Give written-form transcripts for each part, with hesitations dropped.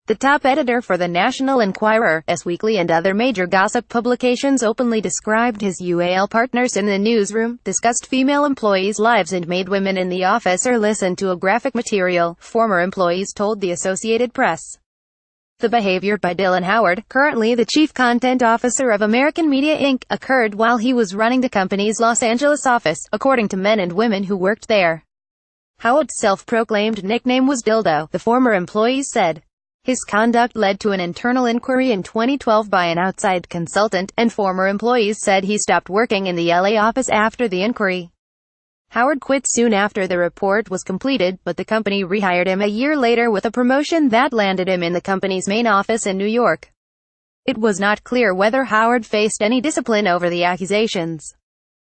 The top editor for the National Enquirer, Us Weekly and other major gossip publications openly described his uall partners in the newsroom, discussed female employees' lives and made women in the office or listen to ographic material, former employees told the Associated Press. The behavior by Dylan Howard, currently the chief content officer of American Media Inc., occurred while he was running the company's Los Angeles office, according to men and women who worked there. Howard's self-proclaimed nickname was Dildo, the former employees said. His conduct led to an internal inquiry in 2012 by an outside consultant, and former employees said he stopped working in the LA office after the inquiry. Howard quit soon after the report was completed, but the company rehired him a year later with a promotion that landed him in the company's main office in New York. It was not clear whether Howard faced any discipline over the accusations.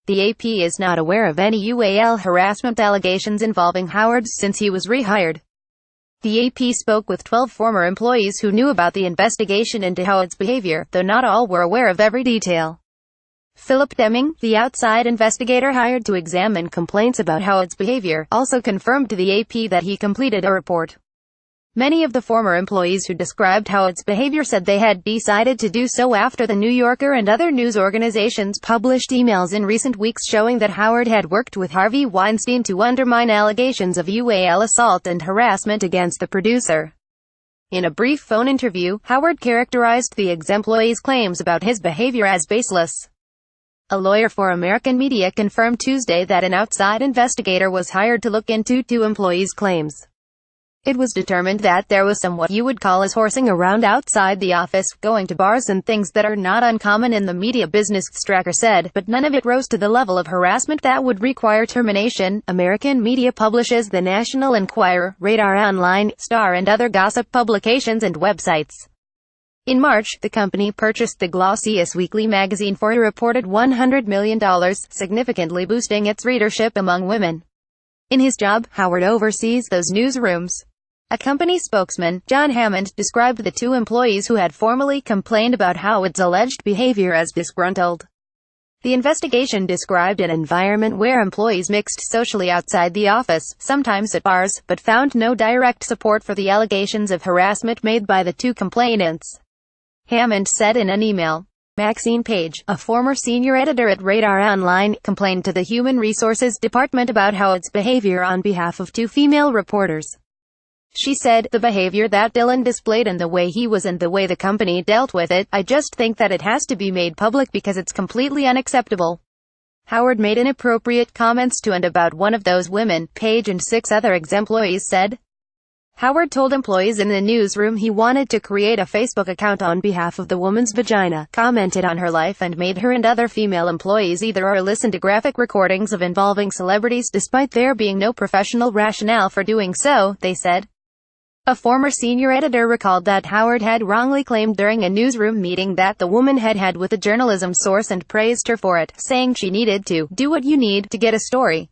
The AP is not aware of any uall harassment allegations involving Howard since he was rehired. The AP spoke with 12 former employees who knew about the investigation into Howard's behavior, though not all were aware of every detail. Philip Deming, the outside investigator hired to examine complaints about Howard's behavior, also confirmed to the AP that he completed a report. Many of the former employees who described Howard's behavior said they had decided to do so after the New Yorker and other news organizations published emails in recent weeks showing that Howard had worked with Harvey Weinstein to undermine allegations of uall assault and harassment against the producer. In a brief phone interview, Howard characterized the ex-employee's claims about his behavior as baseless. A lawyer for American Media confirmed Tuesday that an outside investigator was hired to look into two employees' claims. It was determined that there was some what you would call as horsing around outside the office, going to bars and things that are not uncommon in the media business, Stracker said, but none of it rose to the level of harassment that would require termination. American Media publishes the National Enquirer, Radar Online, Star and other gossip publications and websites. In March, the company purchased the glossy Us Weekly magazine for a reported $100 million, significantly boosting its readership among women. In his job, Howard oversees those newsrooms. A company spokesman, John Hammond, described the two employees who had formally complained about Howard's alleged behavior as disgruntled. The investigation described an environment where employees mixed socially outside the office, sometimes at bars, but found no direct support for the allegations of harassment made by the two complainants. Hammond said in an email. Maxine Page, a former senior editor at Radar Online, complained to the Human Resources Department about Howard's behavior on behalf of two female reporters. She said, "The behavior that Dylan displayed and the way he was and the way the company dealt with it, I just think that it has to be made public because it's completely unacceptable." Howard made inappropriate comments to and about one of those women, Page and 6 other ex-employees said. Howard told employees in the newsroom he wanted to create a Facebook account on behalf of the woman's vagina, commented on her life and made her and other female employees either or listen to graphic recordings of involving celebrities despite there being no professional rationale for doing so, they said. A former senior editor recalled that Howard had wrongly claimed during a newsroom meeting that the woman had had with a journalism source and praised her for it, saying she needed to do what you need to get a story.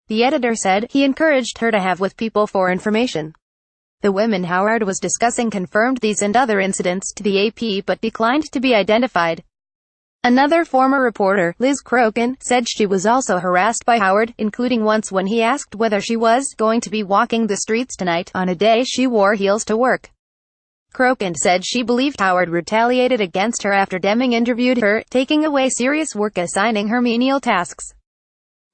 The editor said he encouraged her to have with people for information. The women Howard was discussing confirmed these and other incidents to the AP but declined to be identified. Another former reporter, Liz Crokin, said she was also harassed by Howard, including once when he asked whether she was going to be walking the streets tonight, on a day she wore heels to work. Crokin said she believed Howard retaliated against her after Deming interviewed her, taking away serious work, assigning her menial tasks.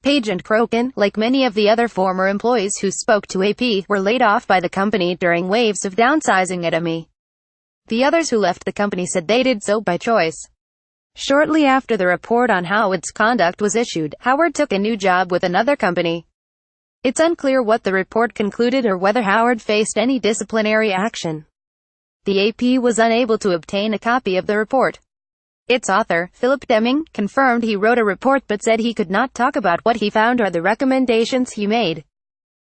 Page and Crokin, like many of the other former employees who spoke to AP, were laid off by the company during waves of downsizing at ME. The others who left the company said they did so by choice. Shortly after the report on Howard's conduct was issued, Howard took a new job with another company. It's unclear what the report concluded or whether Howard faced any disciplinary action. The AP was unable to obtain a copy of the report. Its author, Philip Deming, confirmed he wrote a report but said he could not talk about what he found or the recommendations he made.